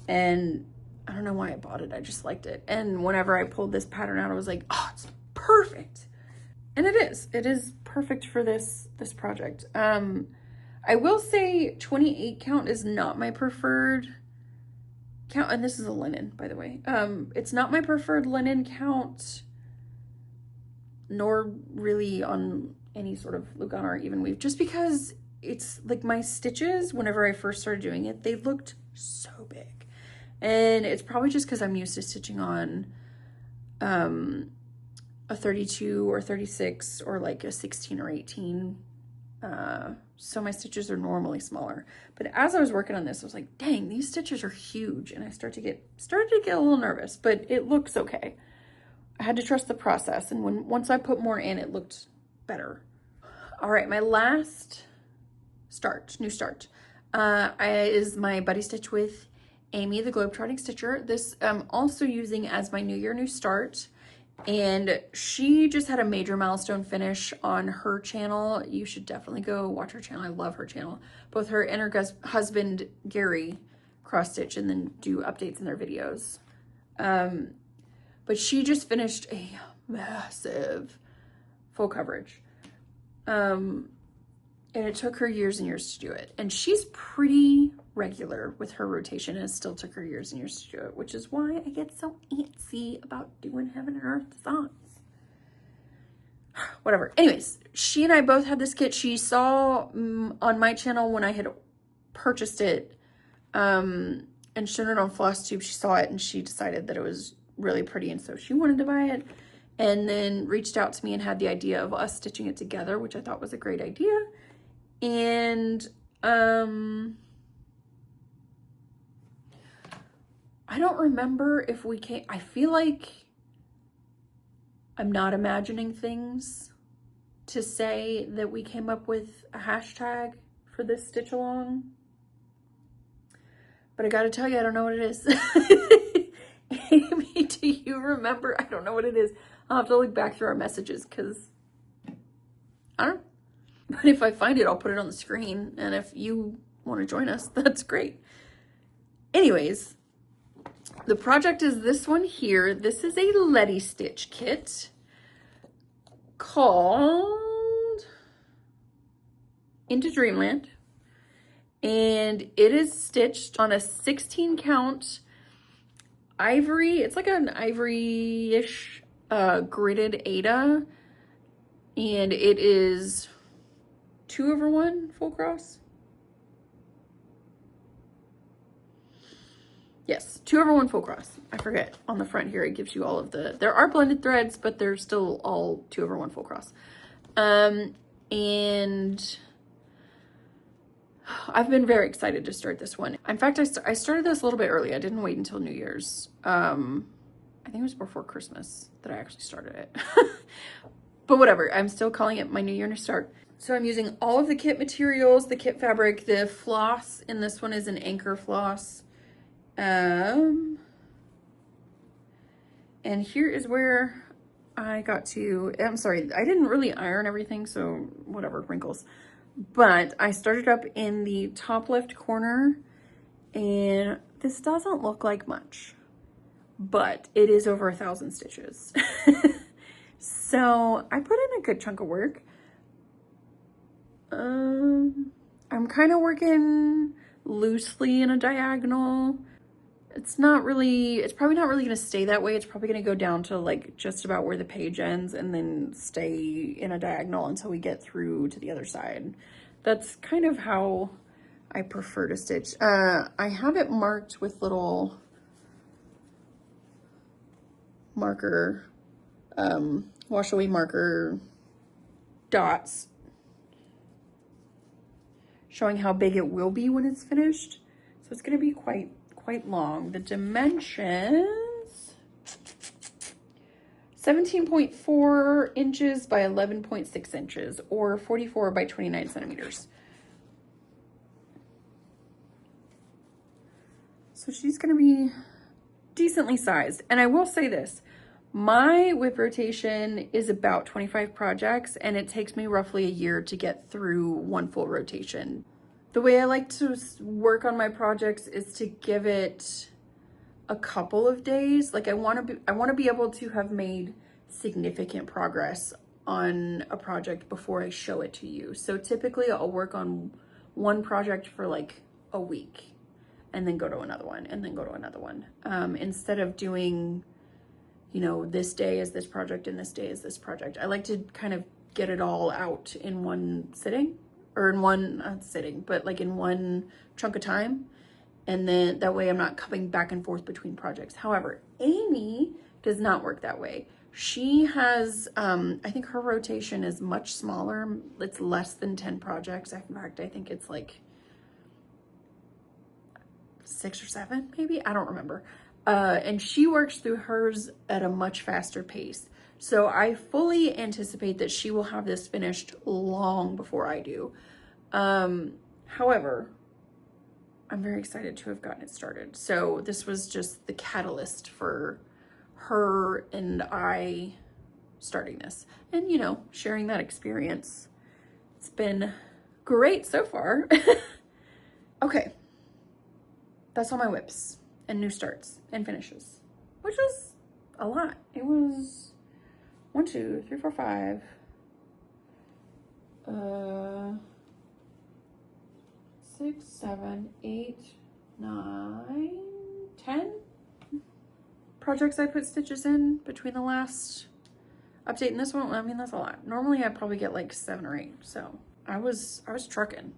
and I don't know why I bought it. I just liked it. And whenever I pulled this pattern out, I was like, oh, it's perfect. And it is. It is perfect for this project. I will say 28 count is not my preferred count. And this is a linen, by the way. It's not my preferred linen count, nor really on any sort of Lugana or even weave, just because it's like my stitches, whenever I first started doing it, they looked so big. And it's probably just because I'm used to stitching on a 32 or 36 or like a 16 or 18. So my stitches are normally smaller. But as I was working on this, I was like, dang, these stitches are huge. And I started to get a little nervous, but it looks okay. I had to trust the process. And once I put more in, it looked better. All right, my last new start, is my buddy stitch with Amy, the Globetrotting Stitcher. This I'm also using as my New Year New Start. And she just had a major milestone finish on her channel. You should definitely go watch her channel. I love her channel. Both her and her husband, Gary, cross stitch and then do updates in their videos. But she just finished a massive full coverage. And it took her years and years to do it. And she's pretty regular with her rotation, and it still took her years and years to do it, which is why I get so antsy about doing Heaven and Earth designs. Whatever. Anyways, she and I both had this kit. She saw on my channel when I had purchased it and shown it on Flosstube. She saw it and she decided that it was really pretty, and so she wanted to buy it, and then reached out to me and had the idea of us stitching it together, which I thought was a great idea. And I don't remember if we came, I feel like I'm not imagining things to say that we came up with a hashtag for this stitch along, but I gotta tell you, I don't know what it is. Amy, do you remember? I don't know what it is. I'll have to look back through our messages because I don't know. But if I find it, I'll put it on the screen. And if you want to join us, that's great. Anyways, the project is this one here. This is a Letty Stitch kit called Into Dreamland. And it is stitched on a 16 count ivory. It's like an ivory-ish gridded Ada. And it is 2/1 full cross. Yes, 2/1 full cross. I forget. On the front here, it gives you all of the, there are blended threads, but they're still all 2/1 full cross. And I've been very excited to start this one. In fact, I started this a little bit early. I didn't wait until New Year's. I think it was before Christmas that I actually started it. But whatever, I'm still calling it my New Year New Start. So I'm using all of the kit materials, the kit fabric. The floss in this one is an Anchor floss. And here is where I got to, I'm sorry, I didn't really iron everything, so whatever, wrinkles. But I started up in the top left corner, and this doesn't look like much, but it is over 1,000 stitches. So I put in a good chunk of work. I'm kind of working loosely in a diagonal. It's probably not really going to stay that way. It's probably going to go down to like just about where the page ends and then stay in a diagonal until we get through to the other side. That's kind of how I prefer to stitch. I have it marked with little marker, wash away marker dots showing how big it will be when it's finished. So it's going to be quite long. The dimensions, 17.4 inches by 11.6 inches, or 44 by 29 centimeters. So she's going to be decently sized. And I will say this, my whip rotation is about 25 projects, and it takes me roughly a year to get through one full rotation. The way I like to work on my projects is to give it a couple of days. Like I want to be able to have made significant progress on a project before I show it to you. So typically I'll work on one project for like a week and then go to another one and then go to another one. Instead of doing, you know, this day is this project and this day is this project. I like to kind of get it all out in one sitting. Or in one, not sitting, but like in one chunk of time. And then that way I'm not coming back and forth between projects. However, Amy does not work that way. She has, I think her rotation is much smaller. It's less than 10 projects. In fact, I think it's like 6 or 7, maybe. I don't remember. And she works through hers at a much faster pace. So I fully anticipate that she will have this finished long before I do. However, I'm very excited to have gotten it started. So this was just the catalyst for her and I starting this and, you know, sharing that experience. It's been great so far. Okay. That's all my whips and new starts and finishes, which was a lot. It was 1, 2, 3, 4, 5, 6, 7, 8, 9, 10 projects I put stitches in between the last update and this one. I mean, that's a lot. Normally I probably get like 7 or 8. So I was trucking.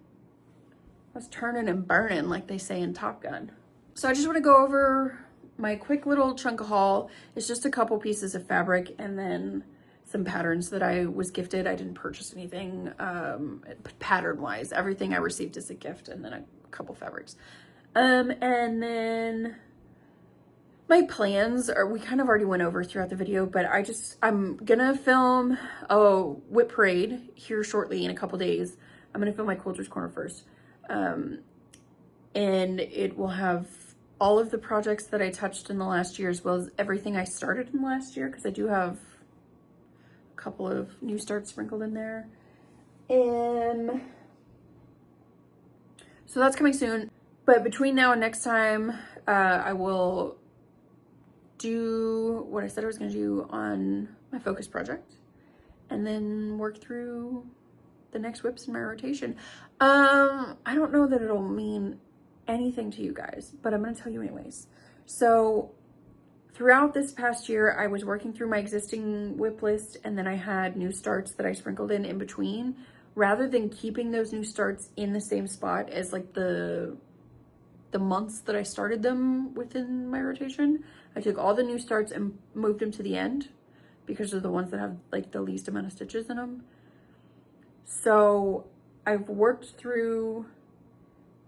I was turning and burning, like they say in Top Gun. So I just want to go over my quick little chunk of haul. It's just a couple pieces of fabric and then some patterns that I was gifted. I didn't purchase anything pattern wise. Everything I received as a gift, and then a couple fabrics. And then my plans are, we kind of already went over throughout the video, but I'm gonna film a whip parade here shortly in a couple days. I'm gonna film my Quilter's Corner first. And it will have all of the projects that I touched in the last year, as well as everything I started in the last year, because I do have a couple of new starts sprinkled in there. And so that's coming soon. But between now and next time, I will do what I said I was going to do on my focus project, and then work through the next whips in my rotation. I don't know that it'll mean anything to you guys, but I'm going to tell you anyways. So throughout this past year, I was working through my existing whip list, and then I had new starts that I sprinkled in between. Rather than keeping those new starts in the same spot as like the months that I started them within my rotation, I took all the new starts and moved them to the end because they're the ones that have like the least amount of stitches in them. So I've worked through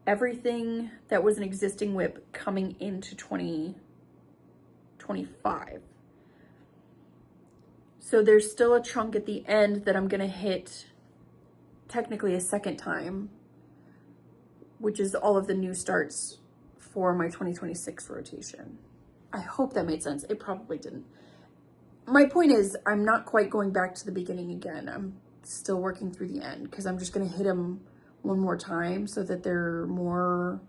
everything that was an existing whip coming into 2025. So there's still a chunk at the end that I'm gonna hit technically a second time, which is all of the new starts for my 2026 rotation. I hope that made sense. It probably didn't. My point is, I'm not quite going back to the beginning again. I'm still working through the end because I'm just gonna hit them one more time so that they're more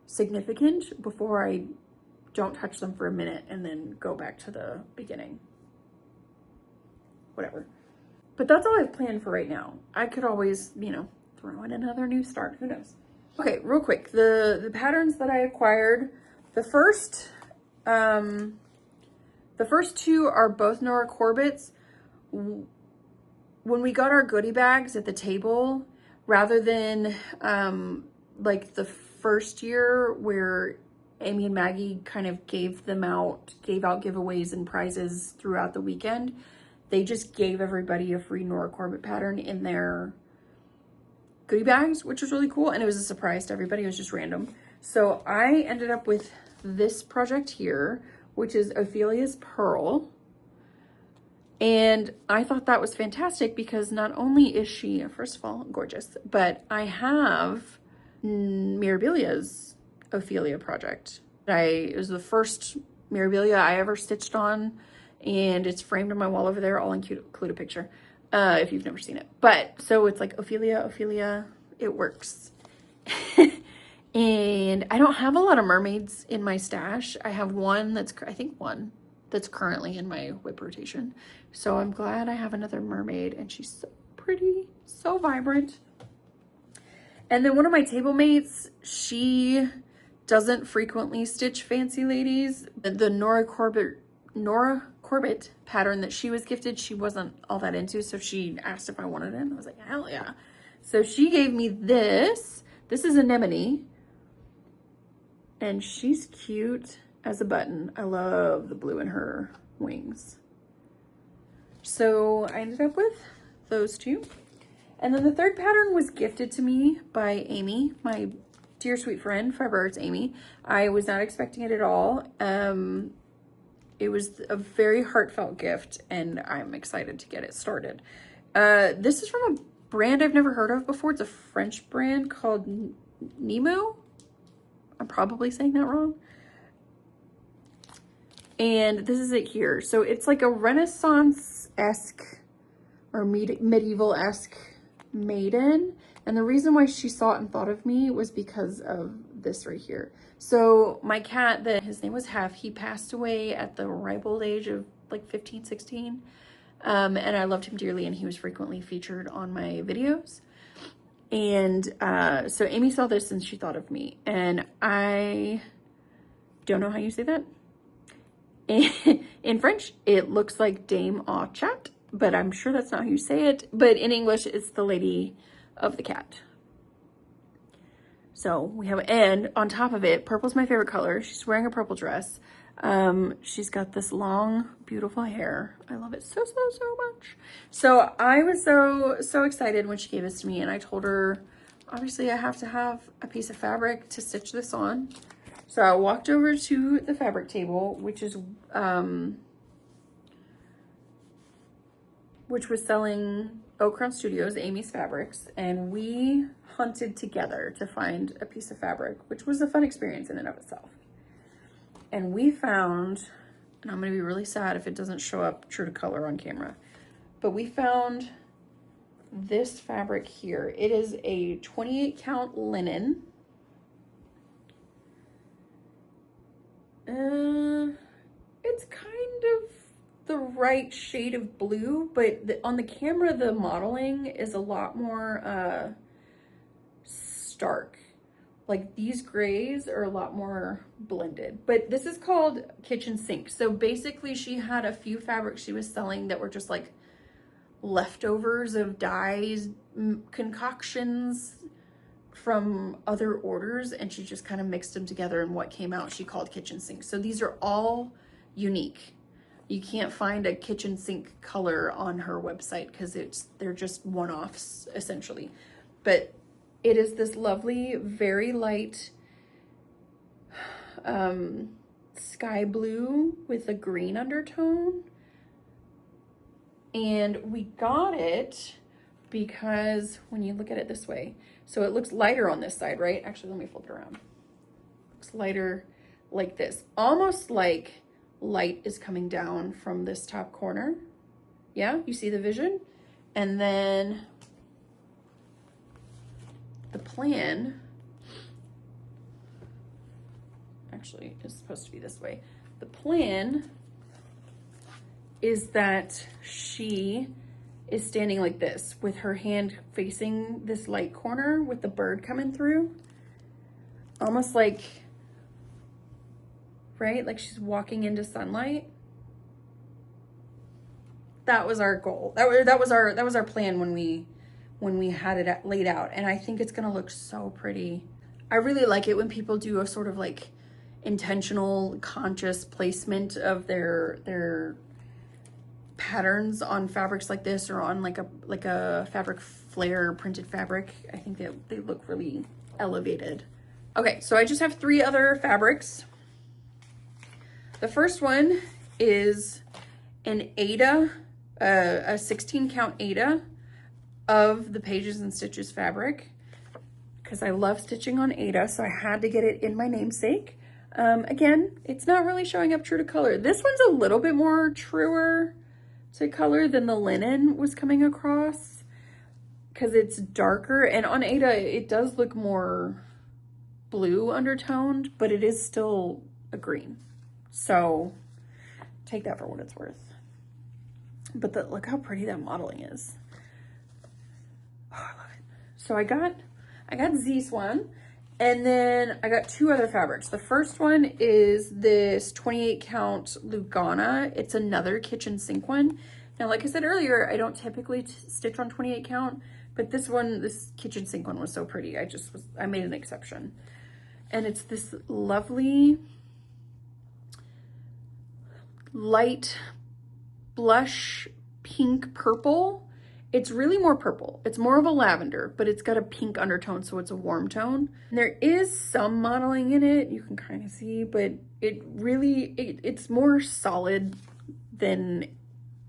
significant before I don't touch them for a minute and then go back to the beginning. whatever. But that's all I've planned for right now. I could always, you know, throw in another new start, who knows. Okay, real quick, the patterns that I acquired, the first two are both Nora Corbett's. When we got our goodie bags at the table, rather than like the first year where Amy and Maggie kind of gave out giveaways and prizes throughout the weekend, they just gave everybody a free Nora Corbett pattern in their goodie bags, which was really cool. And it was a surprise to everybody. It was just random. So I ended up with this project here, which is Ophelia's Pearl. And I thought that was fantastic because not only is she, first of all, gorgeous, but I have Mirabilia's Ophelia project. It was the first Mirabilia I ever stitched on, and it's framed on my wall over there. I'll include a picture if you've never seen it. But so it's like Ophelia, it works. And I don't have a lot of mermaids in my stash. I have one that's currently in my whip rotation. So I'm glad I have another mermaid, and she's so pretty, so vibrant. And then one of my table mates, she doesn't frequently stitch fancy ladies. The Nora Corbett pattern that she was gifted, she wasn't all that into, so she asked if I wanted it, and I was like, hell yeah. So she gave me this. This is Anemone, and she's cute as a button. I love the blue in her wings. So I ended up with those two. And then the third pattern was gifted to me by Amy, my dear sweet friend, Fiber Arts Amy. I was not expecting it at all. It was a very heartfelt gift, and I'm excited to get it started. This is from a brand I've never heard of before. It's a French brand called Nemo. I'm probably saying that wrong. And this is it here. So it's like a Renaissance-esque or medieval-esque maiden. And the reason why she saw it and thought of me was because of this right here. So my cat, his name was Hef, he passed away at the ripe old age of like 15, 16. And I loved him dearly, and he was frequently featured on my videos. And so Amy saw this and she thought of me. And I don't know how you say that. In French, it looks like Dame au Chat, but I'm sure that's not how you say it. But in English, it's the lady of the cat. So we have, and on top of it, purple's my favorite color. She's wearing a purple dress. She's got this long, beautiful hair. I love it so, so, so much. So I was so excited when she gave this to me, and I told her, obviously I have to have a piece of fabric to stitch this on. So I walked over to the fabric table, which was selling Oak Crown Studios, Amy's fabrics, and we hunted together to find a piece of fabric, which was a fun experience in and of itself. And we found, and I'm gonna be really sad if it doesn't show up true to color on camera, but we found this fabric here. It is a 28 count linen. It's kind of the right shade of blue, but on the camera, the modeling is a lot more stark. Like these grays are a lot more blended, but this is called Kitchen Sink. So basically she had a few fabrics she was selling that were just like leftovers of dyes, concoctions from other orders, and she just kind of mixed them together, and what came out she called Kitchen Sink. So these are all unique. You can't find a kitchen sink color on her website because they're just one-offs essentially. But it is this lovely, very light sky blue with a green undertone. And we got it because when you look at it this way, so it looks lighter on this side, right? Actually, let me flip it around. Looks lighter like this, almost like light is coming down from this top corner. Yeah, you see the vision? And then the plan actually is supposed to be this way. The plan is that she is standing like this with her hand facing this light corner with the bird coming through. Almost like, right? Like she's walking into sunlight. That was our goal. That was our plan when we had it laid out. And I think it's gonna look so pretty. I really like it when people do a sort of like intentional, conscious placement of their patterns on fabrics like this, or on like a fabric flare printed fabric. I think they look really elevated. Okay, so I just have 3 other fabrics. The first one is an Aida, a 16 count Aida of the Pages and Stitches fabric, because I love stitching on Aida, so I had to get it in my namesake. Again, it's not really showing up true to color. This one's a little bit more truer to color than the linen was coming across, because it's darker, and on Aida it does look more blue undertoned, but it is still a green. So take that for what it's worth. But look how pretty that modeling is. Oh, I love it. So I got this one, and then I got 2 other fabrics. The first one is this 28 count Lugana. It's another kitchen sink one. Now, like I said earlier, I don't typically stitch on 28 count, but this kitchen sink one was so pretty. I made an exception. And it's this lovely light blush pink purple. It's really more purple. It's more of a lavender, but it's got a pink undertone, so it's a warm tone. And there is some modeling in it, you can kind of see, but it's more solid than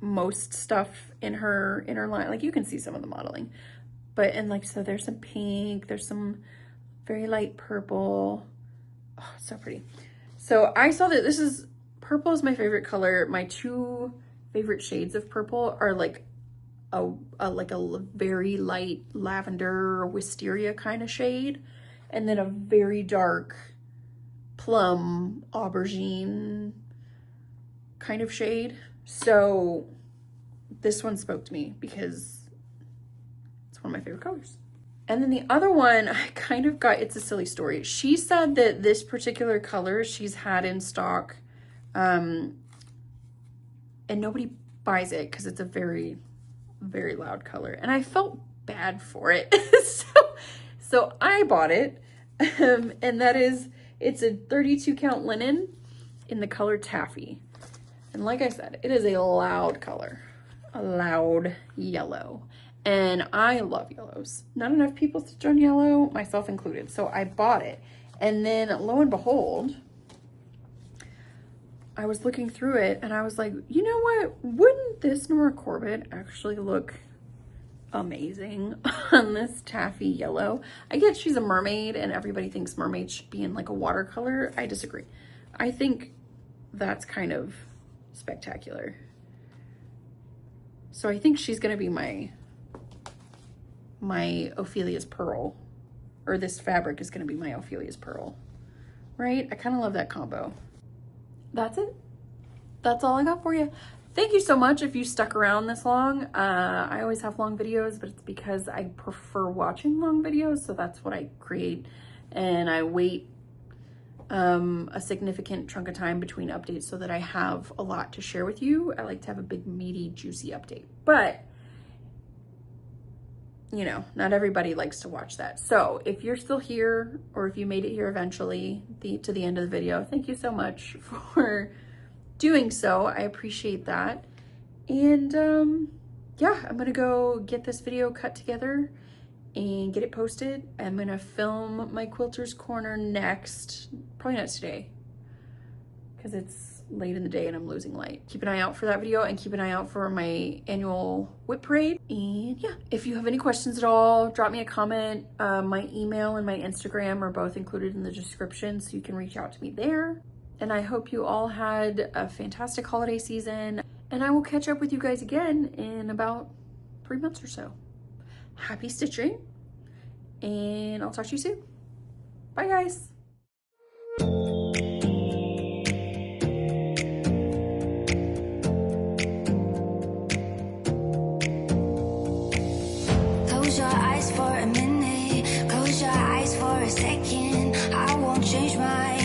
most stuff in her line. Like, you can see some of the modeling, so there's some pink, there's some very light purple. Oh, it's so pretty. So I saw that purple is my favorite color. My 2 favorite shades of purple are like a very light lavender or wisteria kind of shade, and then a very dark plum aubergine kind of shade. So this one spoke to me because it's one of my favorite colors. And then the other one, I kind of got, it's a silly story. She said that this particular color she's had in stock, and nobody buys it because it's a very, very loud color. And I felt bad for it. so I bought it. And it's a 32 count linen in the color Taffy. And like I said, it is a loud color, a loud yellow. And I love yellows. Not enough people stitch on yellow, myself included. So I bought it. And then lo and behold, I was looking through it and I was like, you know what? Wouldn't this Nora Corbett actually look amazing on this taffy yellow? I get she's a mermaid and everybody thinks mermaids should be in like a watercolor. I disagree. I think that's kind of spectacular. So I think she's gonna be my Ophelia's Pearl, or this fabric is gonna be my Ophelia's Pearl, right? I kind of love that combo. That's it. That's all I got for you. Thank you so much if you stuck around this long. I always have long videos, but it's because I prefer watching long videos, so that's what I create. And I wait a significant chunk of time between updates so that I have a lot to share with you. I like to have a big, meaty, juicy update. But you know, not everybody likes to watch that. So if you're still here, or if you made it here eventually to the end of the video, thank you so much for doing so. I appreciate that. And yeah, I'm gonna go get this video cut together and get it posted. I'm gonna film my Quilter's Corner next, probably not today, because it's late in the day and I'm losing light. Keep an eye out for that video, and keep an eye out for my annual whip parade. And yeah, if you have any questions at all, drop me a comment. My email and my Instagram are both included in the description, so you can reach out to me there. And I hope you all had a fantastic holiday season, and I will catch up with you guys again in about 3 months or so. Happy stitching, and I'll talk to you soon. Bye guys. a second. I won't change my